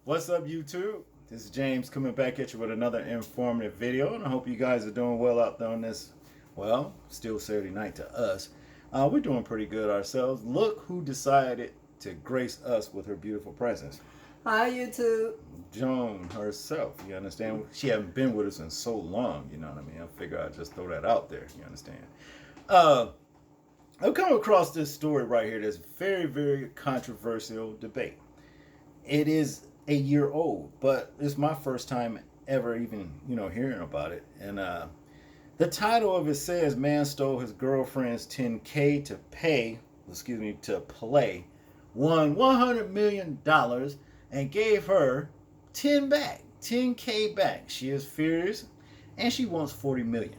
What's up, YouTube? This is James coming back at you with another informative video, and I hope you guys are doing well out there on this, well, still Saturday night to us. We're doing pretty good ourselves. Look who decided to grace us with her beautiful presence. Hi, YouTube. Joan herself, you understand? She hasn't been with us in so long, you know what I mean? I figure I'd just throw that out there, you understand? I've come across this story right here that's very, very controversial debate. It is a year old, but it's my first time ever even, hearing about it. And the title of it says, "Man stole his girlfriend's 10K to play, won $100 million and gave her 10K back. She is furious and she wants 40 million."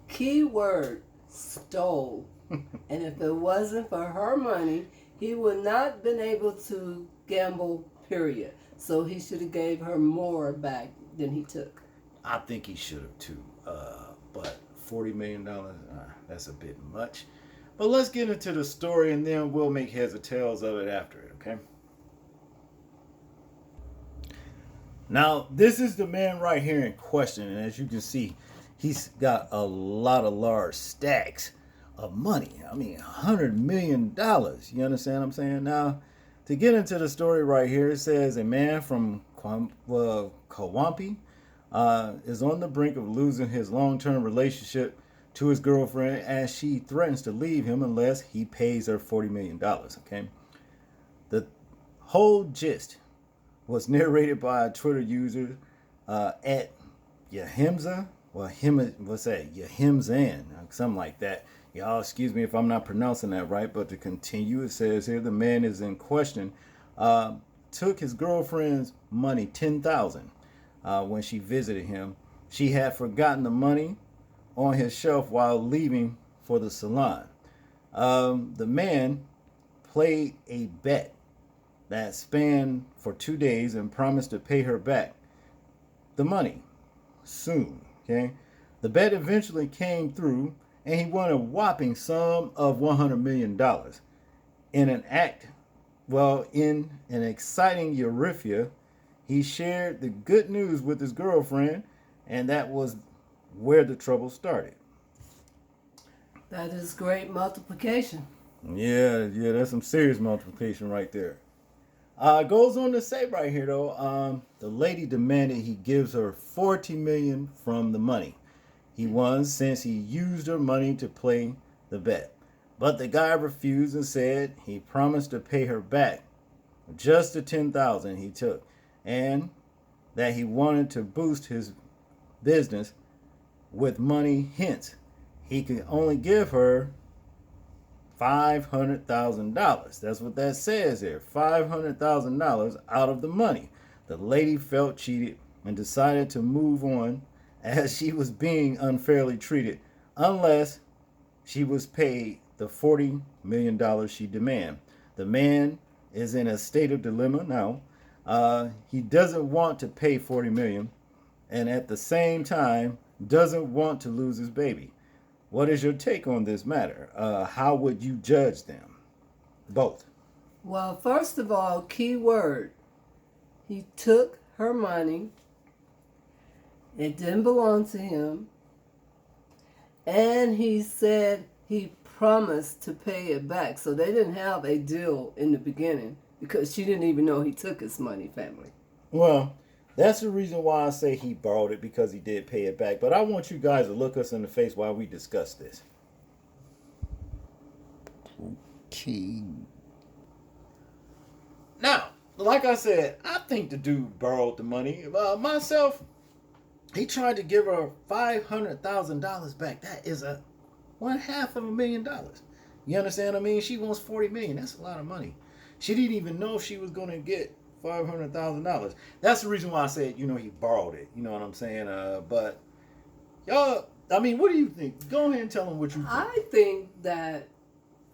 Keyword stole. And if it wasn't for her money, he would not been able to gamble, period. So he should have gave her more back than he took. I think he should have too. But $40 million, that's a bit much. But let's get into the story and then we'll make heads or tails of it after it, okay? Now, this is the man right here in question. And as you can see, he's got a lot of large stacks of money. I mean, $100 million. You understand what I'm saying? Now, to get into the story right here, it says a man from Kawampi is on the brink of losing his long-term relationship to his girlfriend as she threatens to leave him unless he pays her $40 million. Okay, the whole gist was narrated by a Twitter user at Yahimza. Well, what's that? Yahimzan, something like that. Y'all, excuse me if I'm not pronouncing that right, but to continue, it says here the man is in question took his girlfriend's money, $10,000, when she visited him. She had forgotten the money on his shelf while leaving for the salon. The man played a bet that spanned for 2 days and promised to pay her back the money soon. Okay, the bet eventually came through, and he won a whopping sum of $100 million in an exciting euphoria. He shared the good news with his girlfriend, and that was where the trouble started. That is great multiplication. Yeah, that's some serious multiplication right there. Goes on to say right here though, the lady demanded he gives her 40 million from the money he won since he used her money to play the bet. But the guy refused and said he promised to pay her back just the 10,000 he took, and that he wanted to boost his business with money. Hence, he could only give her $500,000. That's what that says here. $500,000 out of the money. The lady felt cheated and decided to move on as she was being unfairly treated unless she was paid the $40 million she demanded. The man is in a state of dilemma now. He doesn't want to pay 40 million and at the same time doesn't want to lose his baby. What is your take on this matter? How would you judge them? Both. Well, first of all, key word. He took her money. It didn't belong to him. And he said he promised to pay it back. So they didn't have a deal in the beginning because she didn't even know he took his money, family. Well, that's the reason why I say he borrowed it, because he did pay it back. But I want you guys to look us in the face while we discuss this. Okay. Now, like I said, I think the dude borrowed the money. Myself, he tried to give her $500,000 back. That is $500,000. You understand what I mean? She wants 40 million. That's a lot of money. She didn't even know if she was going to get $500,000. That's the reason why I said, he borrowed it. You know what I'm saying? But y'all, I mean, what do you think? Go ahead and tell them what you think. I think that,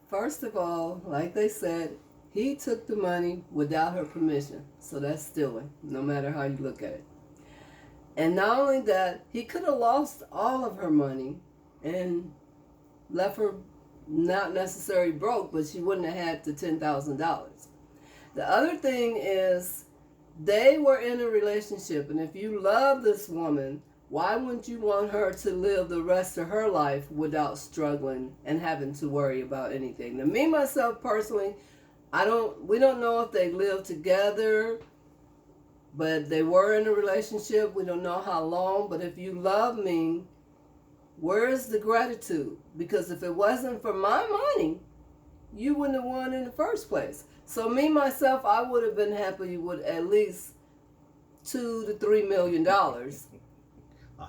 first of all, like they said, he took the money without her permission. So that's stealing, no matter how you look at it. And not only that, he could have lost all of her money and left her not necessarily broke, but she wouldn't have had the $10,000. The other thing is They were in a relationship, and if you love this woman, why wouldn't you want her to live the rest of her life without struggling and having to worry about anything? Now, me myself personally, we don't know if they live together, but they were in a relationship. We don't know how long, but if you love me, where is the gratitude? Because if it wasn't for my money, you wouldn't have won in the first place. So me myself, I would have been happy with at least $2 to $3 million.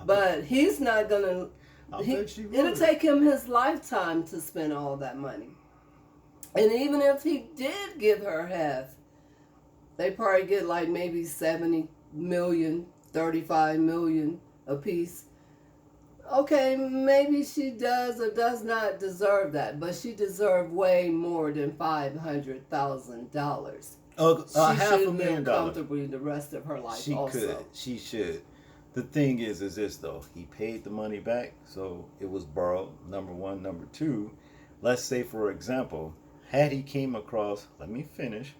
But he's not gonna. It'll take him his lifetime to spend all that money. And even if he did give her half, they probably get like maybe 70 million, 35 million a piece. Okay, maybe she does or does not deserve that, but she deserved way more than $500,000. Half a million She should live dollars comfortably the rest of her life. She also could. She should. The thing is this though. He paid the money back, so it was borrowed. Number one. Number two, let's say for example, had he came across, let me finish.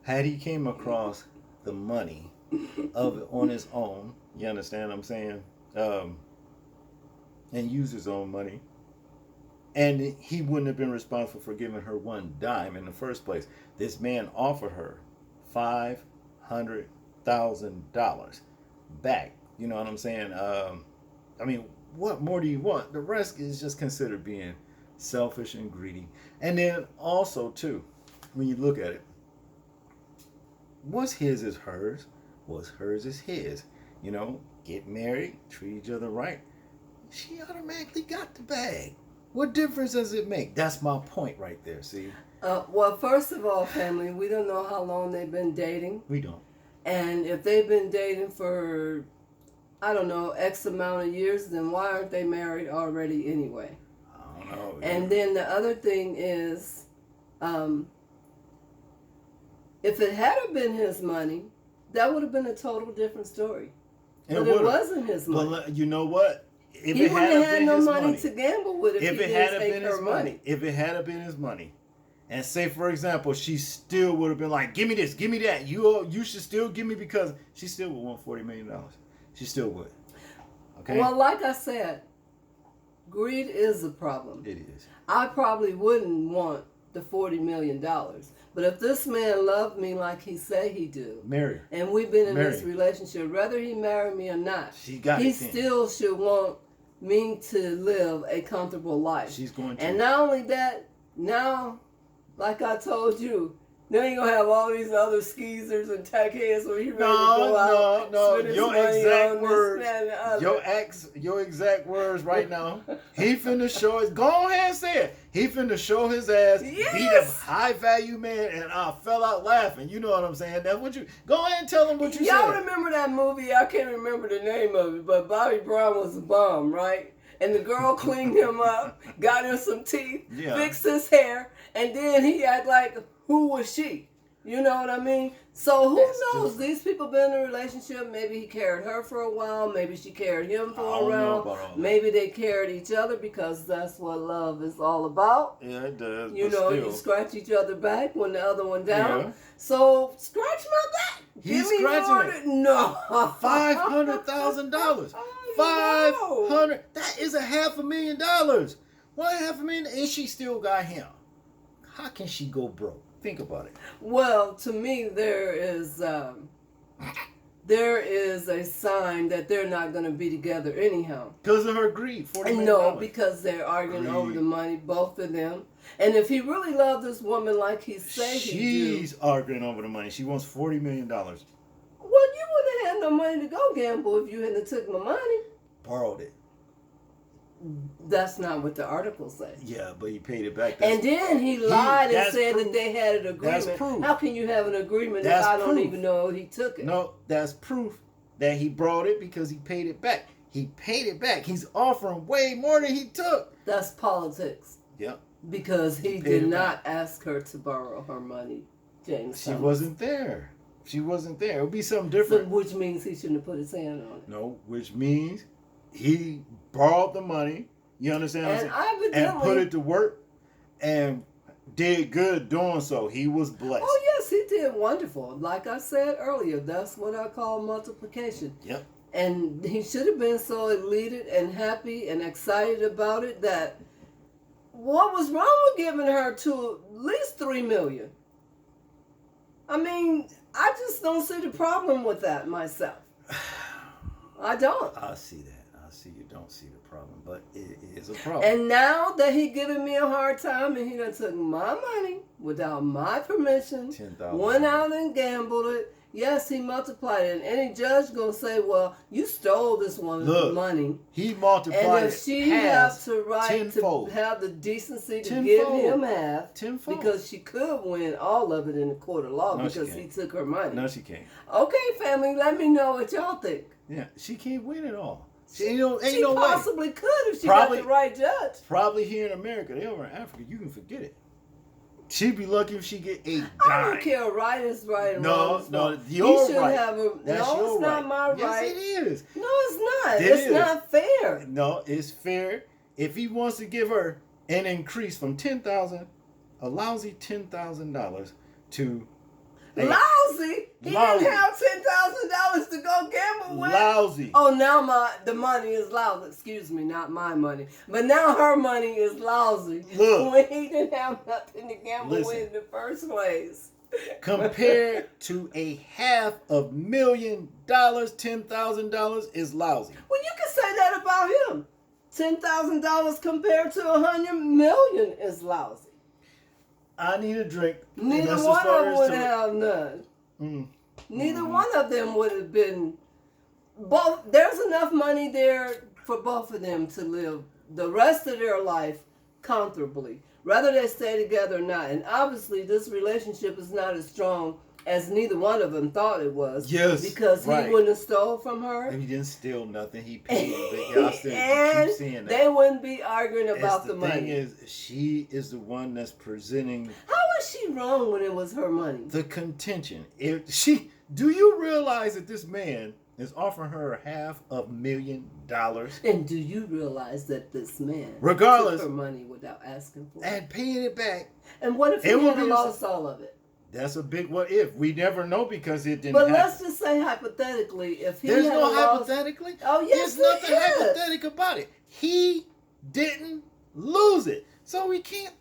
Had he came across the money on his own, you understand what I'm saying? And used his own money, and he wouldn't have been responsible for giving her one dime in the first place. This man offered her $500,000 back. You know what I'm saying? I mean, what more do you want? The rest is just considered being selfish and greedy. And then also too, when you look at it, what's his is hers, what's hers is his. You know, get married, treat each other right. She automatically got the bag. What difference does it make? That's my point right there, see? Well, first of all, family, we don't know how long they've been dating. We don't. And if they've been dating for, I don't know, X amount of years, then why aren't they married already anyway? I don't know. And then the other thing is, if it had been his money, that would have been a total different story. But it wasn't his money. Well, you know what? If he it wouldn't had have had been no his money to gamble with if he didn't take her money. If it had been his money, and say for example, she still would have been like, "Give me this, give me that. You should still give me," because she still would want $40 million. She still would. Okay. Well, like I said, greed is a problem. It is. I probably wouldn't want the $40 million. But if this man loved me like he said he do, marry her. And we've been in this relationship, whether he married me or not, he still should want me to live a comfortable life. She's going to. And not only that, now, like I told you, now you're going to have all these other skeezers and tackheads where you ready to go out. No. Your exact words. Your exact words right now. He finna show his, go ahead and say it. He finna show his ass, beat a high value man, and I fell out laughing. You know what I'm saying? That's what you, go ahead and tell him what you said. Y'all remember that movie? I can't remember the name of it, but Bobby Brown was a bum, right? And the girl cleaned him up, got him some teeth, fixed his hair, and then he act like, who was she? You know what I mean? So who knows? These people been in a relationship. Maybe he carried her for a while. Maybe she carried him for a while. Maybe they carried each other because that's what love is all about. Yeah, it does. You know, you scratch each other back when the other one down. Yeah. So scratch my back. He's scratching it. No. $500,000. 500. That is $500,000. Why $500,000? And she still got him. How can she go broke? Think about it. Well, to me, there is a sign that they're not going to be together anyhow. Because of her greed. $40 million. No, because they're arguing over the money, both of them. And if he really loved this woman like he said he do, she's arguing over the money. She wants $40 million. Well, you wouldn't have had no money to go gamble if you hadn't took my money. Borrowed it. That's not what the article says. Yeah, but he paid it back. And then he lied and said that they had an agreement. That's proof. How can you have an agreement if I don't even know he took it? No, that's proof that he brought it because he paid it back. He paid it back. He's offering way more than he took. That's politics. Yep. Because he did not ask her to borrow her money, James. She wasn't there. She wasn't there. It would be something different. So, which means he shouldn't have put his hand on it. No, which means he borrowed the money, you understand what I'm saying? And put it to work and did good doing so. He was blessed. Oh, yes, he he did wonderful. Like I said earlier, that's what I call multiplication. Yep. And he should have been so elated and happy and excited about it that what was wrong with giving her to at least $3 million? I mean, I just don't see the problem with that myself. I don't. I see that. I see you don't see the problem, but it is a problem. And now that he giving me a hard time and he done took my money without my permission, 10,000. went out and gambled it. Yes, he multiplied it. And any judge gonna say, well, you stole this woman's money. He multiplied And it if she has to right tenfold. to have the decency to Tenfold. give him half, Tenfold. because she could win all of it in the court of law No, because he took her money. No, she can't. Okay, family, let me know what y'all think. Yeah, she can't win it all. She Ain't no way. possibly could if she Probably- got the right judge. Probably here in America. They over in Africa. You can forget it. She'd be lucky if she get a dime. I don't care. Right is right and wrong is wrong. Your He should right. have a, That's no, your it's not right. my right. Yes, it is. No, it's not. It It's is. not fair. No, it's fair. If he wants to give her an increase from $10,000, a lousy $10,000 to Lousy. He Lousy. didn't have $10,000 to go gamble with. lousy. Oh, now the money is lousy. Excuse me, not my money. But now her money is lousy. Look. When he didn't have nothing to gamble Listen. with in the first place. Compared to $500,000, $10,000 is lousy. Well, you can say that about him. $10,000 compared to $100 million is lousy. I need a drink. Neither That's one as far of them as would to- have none. Mm. Neither one of them would have been. Both. There's enough money there for both of them to live the rest of their life comfortably, whether they stay together or not. And obviously, this relationship is not as strong as neither one of them thought it was. Yes, because right. he wouldn't have stole from her. He didn't steal nothing. He paid. But y'all still And keep seeing that. they wouldn't be arguing about the The money. thing is, she is the one that's presenting How was she wrong when it was her money? the contention. Do you realize that this man is offering her $500,000 And do you realize that this man Regardless- took her money without asking for it? and paying it back? And what if he It would had be- lost all of it? That's a big what if. We never know because it didn't But happen. let's just say hypothetically, if he There's had no lost, hypothetically. Oh, yes, There's nothing there is. hypothetical about it. He didn't lose it. So we can't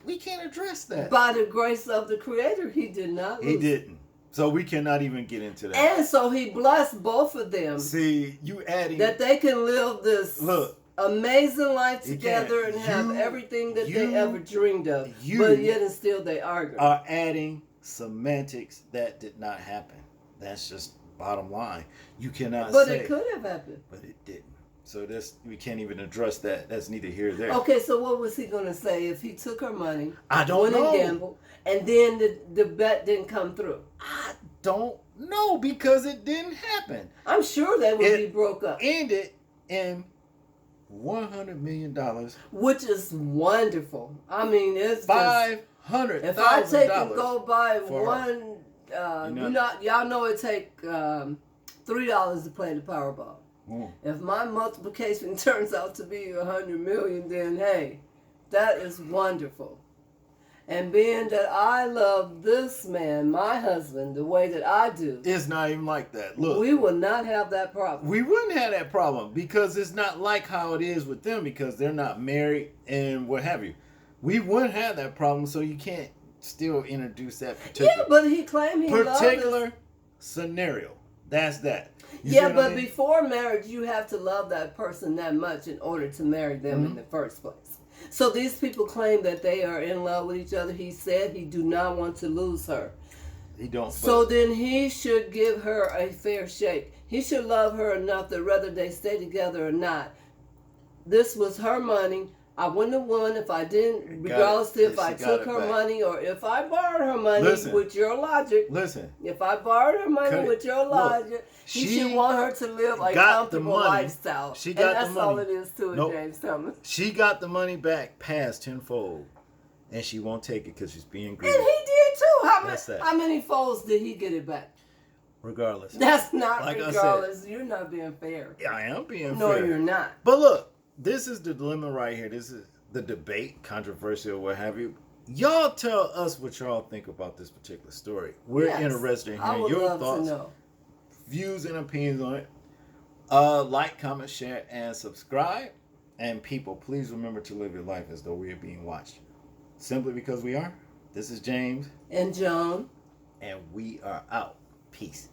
address that. by the grace of the Creator, he did not lose. He didn't. So we cannot even get into that. And so he blessed both of them See, you adding that they can live this Look. amazing life You together and can't. have You- everything that you- they ever dreamed of. you But yet and still they argue. are adding semantics that did not happen. That's just bottom line. You cannot But say it could have happened. but it didn't. So we can't even address that. That's neither here nor there. Okay, so what was he going to say if he took her money, I don't went know. and gambled, and then the bet didn't come through? I don't know because it didn't happen. I'm sure they would be broke up. Ended in $100 million. Which is wonderful. I mean, it's just, $500,000. if I take and go buy for one, y'all know it take $3 to play the Powerball. Mm. If my multiplication turns out to be 100 million, then hey, that is wonderful. And being that I love this man, my husband, the way that I do, It's not even like that. Look. we will not have that problem. We wouldn't have that problem because it's not like how it is with them because they're not married and what have you. We wouldn't have that problem, so you can't still introduce that Yeah, but he claimed he loved us. particular scenario. That's that. You see Yeah, what I but mean? before marriage, you have to love that person that much in order to marry them in the first place. So these people claim that they are in love with each other. He said he do not want to lose her. He don't. So then he should give her a fair shake. He should love her enough that whether they stay together or not, this was her money. I wouldn't have won if I didn't, regardless if I took her money or if I borrowed her money. Listen. With your logic. Listen. If I borrowed her money Cut it. with your Look, logic, he she should want her to live a got the comfortable money. lifestyle. She got and that's the all money. it is to it, Nope. James Thomas. She got the money back past tenfold, and she won't take it because she's being greedy. And he did too. That's that. How many folds did he get it back? Regardless. That's not Like I said, regardless. You're not being fair. I am being No, fair. you're not. But look, this is the dilemma right here. This is the debate, controversial, what have you. y'all tell us what y'all think about this particular story. We're Yes, interested in I hearing would your love thoughts, to know. views, and opinions on it. Like, comment, share, and subscribe. And people, please remember to live your life as though we are being watched. Simply because we are. This is James, And Joan. and we are out. Peace.